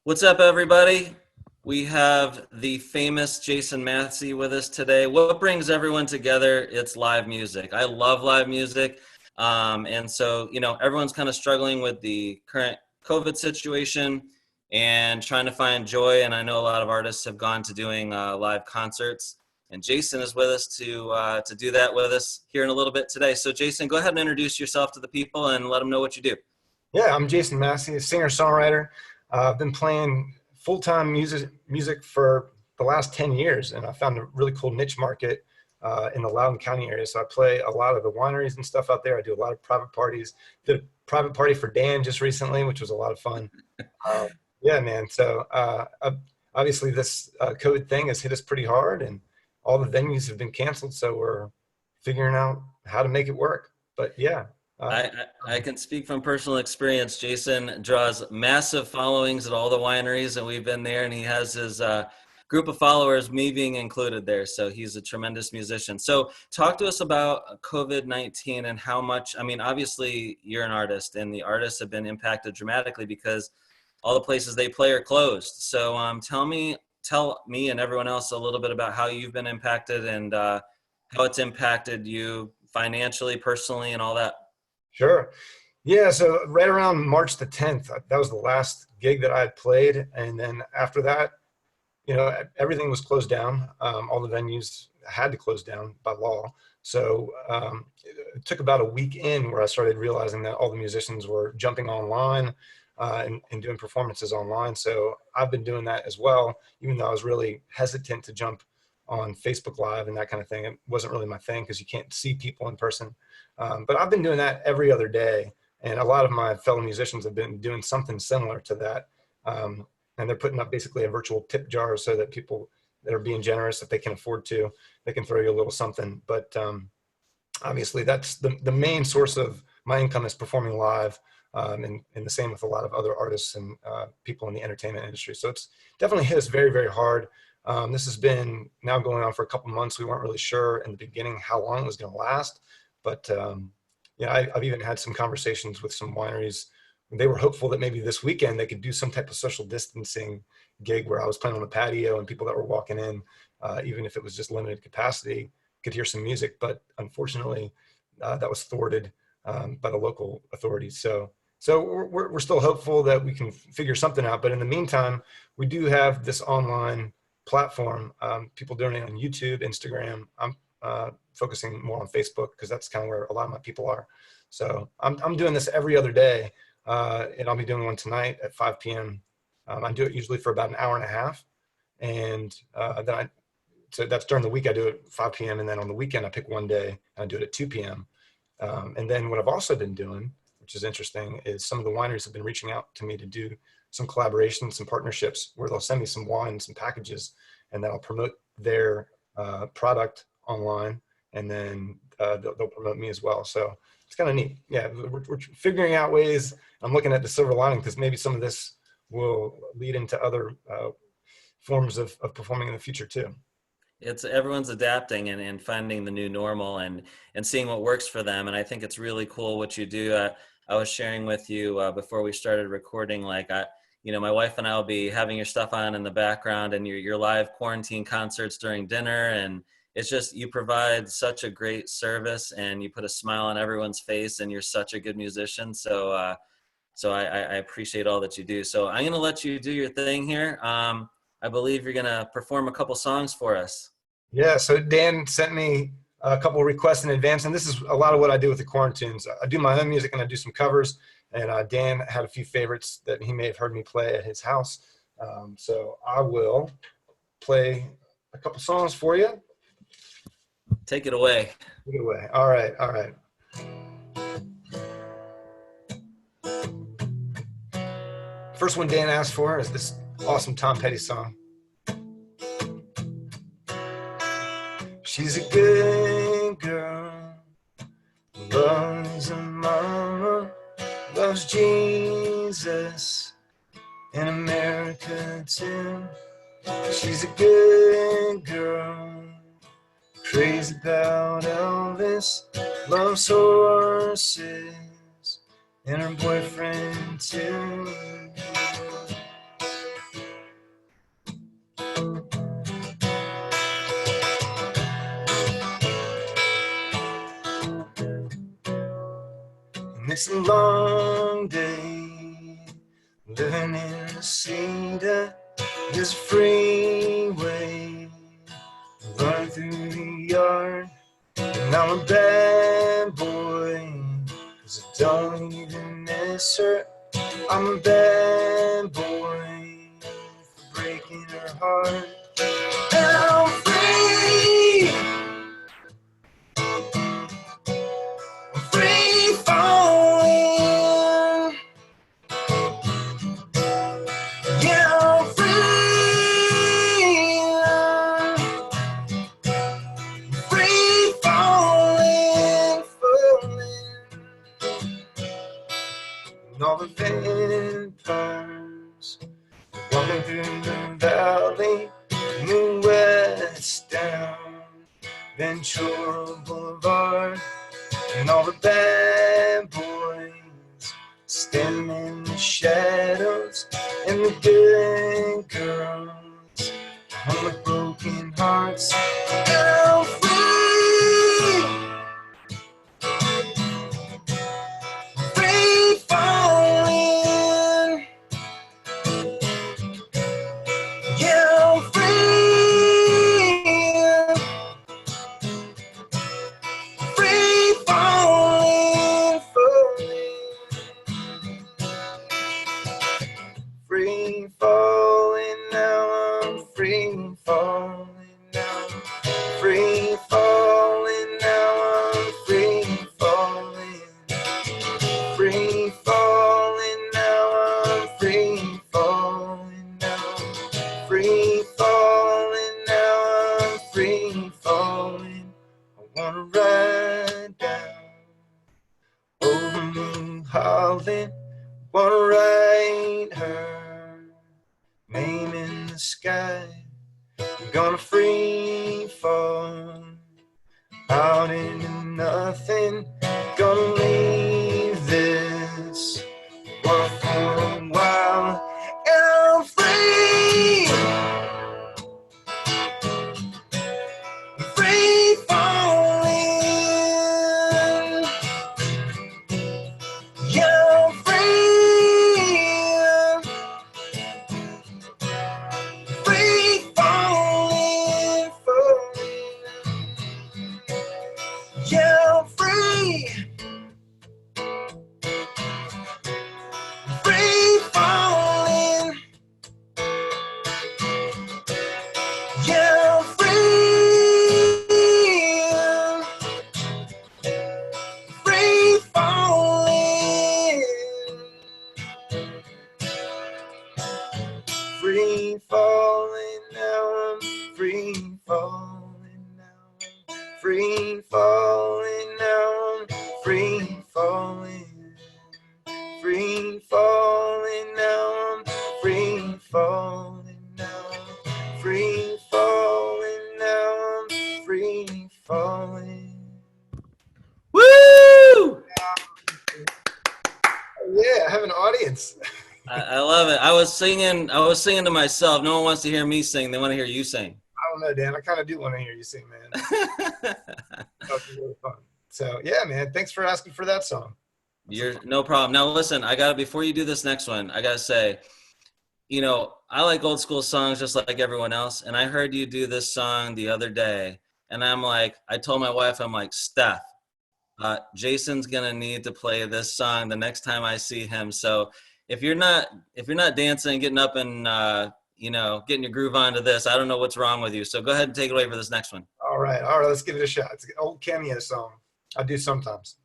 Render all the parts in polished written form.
What's up, everybody? We have the famous Jason Masi with us today. What brings everyone together? It's live music. I love live music. And so, everyone's kind of struggling with the current COVID situation and trying to find joy. And I know a lot of artists have gone to doing live concerts. And Jason is with us to do that with us here in a little bit today. So, Jason, go ahead and introduce yourself to the people and let them know what you do. Yeah, I'm Jason Masi, a singer-songwriter. I've been playing full-time music for the last 10 years, and I found a really cool niche market in the Loudoun County area. So I play a lot of the wineries and stuff out there. I do a lot of private parties. Did a private party for Dan just recently, which was a lot of fun. Uh, yeah, man. So obviously this COVID thing has hit us pretty hard, and all the venues have been canceled. So we're figuring out how to make it work. But yeah. Uh, I can speak from personal experience. Jason draws massive followings at all the wineries, and we've been there, and he has his group of followers, me being included there. So he's a tremendous musician. So talk to us about COVID-19 and how much, obviously you're an artist, and the artists have been impacted dramatically because all the places they play are closed. So tell me and everyone else a little bit about how you've been impacted and how it's impacted you financially, personally, and all that. Sure. Yeah, so right around March the 10th, that was the last gig that I had played. And then after that, everything was closed down. All the venues had to close down by law. So it took about a week in where I started realizing that all the musicians were jumping online and doing performances online. So I've been doing that as well, even though I was really hesitant to jump on Facebook Live and that kind of thing. It wasn't really my thing because you can't see people in person. But I've been doing that every other day. And a lot of my fellow musicians have been doing something similar to that. And they're putting up basically a virtual tip jar so that people that are being generous, if they can afford to, they can throw you a little something. But obviously that's the main source of my income is performing live. And the same with a lot of other artists and people in the entertainment industry. So it's definitely hit us very, very hard. This has been now going on for a couple months. We weren't really sure in the beginning how long it was going to last. But I've even had some conversations with some wineries. They were hopeful that maybe this weekend they could do some type of social distancing gig where I was playing on the patio and people that were walking in, even if it was just limited capacity, could hear some music. But unfortunately, that was thwarted by the local authorities. So we're still hopeful that we can figure something out. But in the meantime, we do have this online platform, people doing it on YouTube, Instagram. I'm focusing more on Facebook because that's kind of where a lot of my people are. So I'm doing this every other day, and I'll be doing one tonight at 5 p.m. I do it usually for about an hour and a half, and so that's during the week. I do it 5 p.m. and then on the weekend I pick one day and I do it at 2 p.m. And then what I've also been doing, which is interesting, is some of the wineries have been reaching out to me to do some collaborations, some partnerships where they'll send me some wine, some packages, and then I'll promote their product online, and then they'll promote me as well. So it's kind of neat. Yeah, we're figuring out ways. I'm looking at the silver lining because maybe some of this will lead into other forms of performing in the future too. It's everyone's adapting and finding the new normal and seeing what works for them. And I think it's really cool what you do. I was sharing with you before we started recording, my wife and I will be having your stuff on in the background and your live quarantine concerts during dinner. And it's just, you provide such a great service and you put a smile on everyone's face and you're such a good musician. So I appreciate all that you do. So I'm going to let you do your thing here. I believe you're going to perform a couple songs for us. Yeah, so Dan sent me a couple of requests in advance, and this is a lot of what I do with the quarantines. I do my own music and I do some covers, and Dan had a few favorites that he may have heard me play at his house. So I will play a couple songs for you. Take it away. Take it away. All right, all right. First one Dan asked for is this awesome Tom Petty song. She's a good girl, loves her mama, loves Jesus, in America too. She's a good girl, crazy about Elvis, loves horses, and her boyfriend too. it's a long day, living in the cedar. There's a freeway running through the yard, and I'm a bad boy, 'cause I don't even miss her. I'm a bad boy for breaking her heart. And I'm free, free falling. Yeah, I'm free falling, falling. And all the vampires walking through the valley, moving west down Ventura Boulevard, and all the bad boys standing in the shadows, and the good girls home with broken hearts. And I'm free falling. Yeah, I'm free falling, free falling now. I'm free falling now. Free falling now. I'm free falling. Free falling now. I'm free falling now. Free falling now. I'm free falling. I wanna ride down over New Holland. Wanna ride her name in the sky. I'm gonna free fall out into nothing. Gonna leave this world for a while. And I'm free, free falling. Yeah, I'm free falling, falling. Yeah, I'm free falling. Yeah, I'm free falling. Free falling now. I'm free falling now. Free falling now. I'm free falling. Free falling now. I'm free falling now. Free falling now. I'm free falling. Woo! Yeah, I have an audience. I love it. I was singing to myself. No one wants to hear me sing. They want to hear you sing. I don't know, Dan. I kind of do want to hear you sing, man. That was really fun. So yeah, man. Thanks for asking for that song. You're no problem. Now listen, before you do this next one, I gotta say, I like old school songs just like everyone else. And I heard you do this song the other day, and I told my wife, I'm like, Steph, Jason's gonna need to play this song the next time I see him. So if you're not dancing, getting up and getting your groove onto this, I don't know what's wrong with you. So go ahead and take it away for this next one. All right. Let's give it a shot. It's an old cameo song. I do sometimes.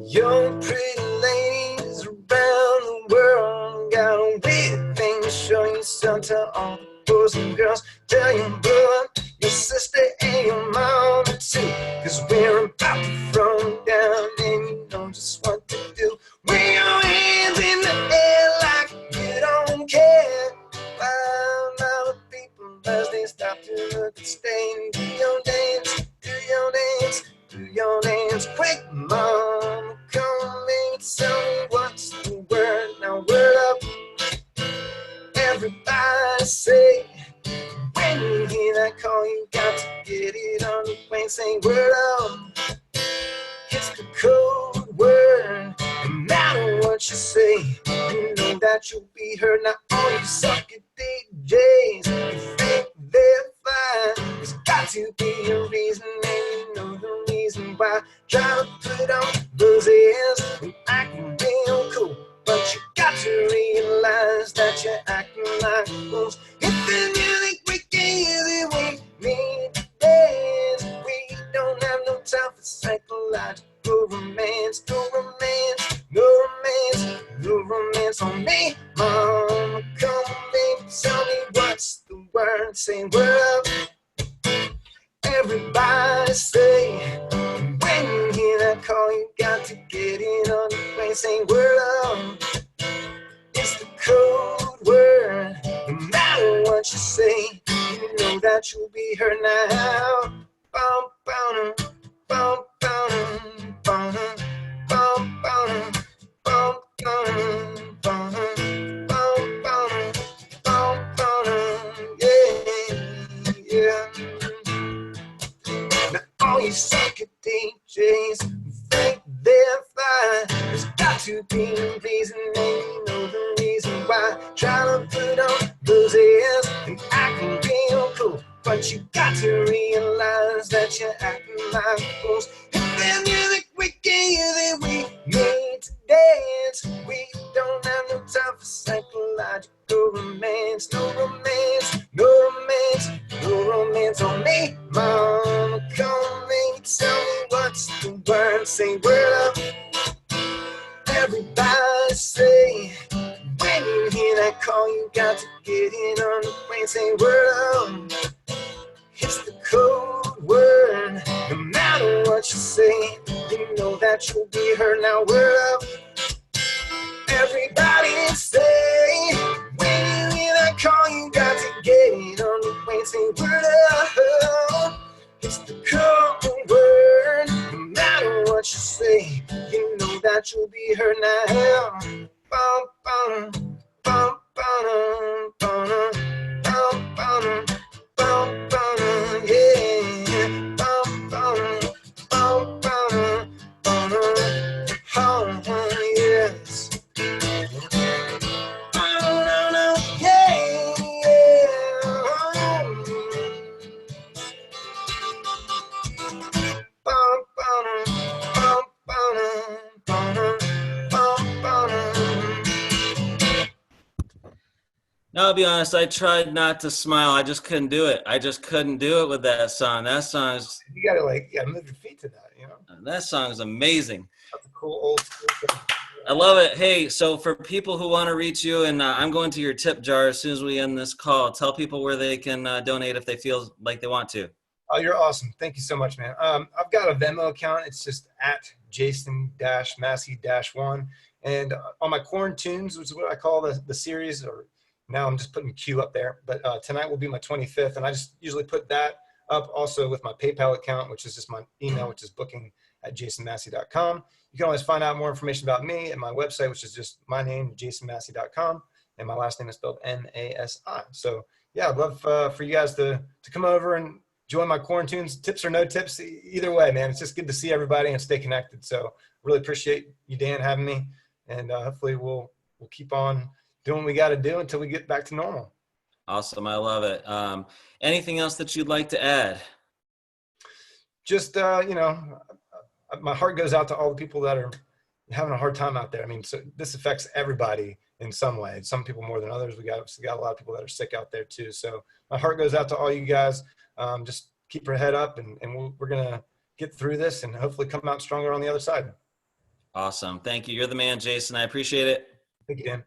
Young pretty ladies around the world got a weird thing to show you, son. Tell all the boys and girls, tell your brother, your sister, and your mom too, 'cause we're about to throw down, and you know just what to do. With your hands in the air like you don't care. Wild out of people as they stop to look and stay and do your dance, romance on me. Mama, come baby, tell me what's the word. Say word up. Everybody say, when you hear that call, you got to get in on the plane. Say word up. It's the code word. No matter what you say, you know that you'll be heard now. Bum, bum, bum, bum, bum, bum, bum, bum, bum, bum, bum, bum, bum, yeah, yeah. Now all you sucker DJs who think they're fly, there's got to be a reason, and you know the reason why. Try to put on those airs and acting real cool, but you got to realize that you're acting like fools. If the music we gave you that we made to dance, we don't have no time for psychological romance. No romance, no romance, no romance on me. Mama, come and tell me what's the word. Say word up. Everybody say, when you hear that call, you got to get in on the plane. Say word up. It's the code word. No matter what you say, you know that you'll be heard. Now word up. Everybody say, when you hear that call, you got to get in on the plane. Say word up. It's the code word. No matter what you say, you know that you'll be heard now. Bum, bum, bum, bum, bum, bum, bum, bum, bum, yeah. Bum, bum, bum, bum, bum, yes. No, I'll be honest, I tried not to smile. I just couldn't do it. I just couldn't do it with that song. You gotta move your feet to that, you know? That song is amazing. That's a cool old school thing. I love it. Hey, so for people who want to reach you, and I'm going to your tip jar as soon as we end this call, tell people where they can donate if they feel like they want to. Oh, you're awesome. Thank you so much, man. I've got a Venmo account. It's just at Jason-Massey-1. And on my Corn Tunes, which is what I call the series, or now I'm just putting Q up there. But tonight will be my 25th. And I just usually put that up also with my PayPal account, which is just my email, which is booking@jasonmassey.com. You can always find out more information about me at my website, which is just my name, jasonmassey.com. And my last name is spelled Masi. So, yeah, I'd love for you guys to come over and join my Corn Tunes, tips or no tips. Either way, man, it's just good to see everybody and stay connected. So really appreciate you, Dan, having me. And hopefully we'll keep on doing what we got to do until we get back to normal. Awesome. I love it. Anything else that you'd like to add? Just, my heart goes out to all the people that are having a hard time out there. I mean, so this affects everybody in some way. Some people more than others. We got a lot of people that are sick out there too. So my heart goes out to all you guys. Just keep your head up, and we're going to get through this and hopefully come out stronger on the other side. Awesome. Thank you. You're the man, Jason. I appreciate it. Thank you, Dan.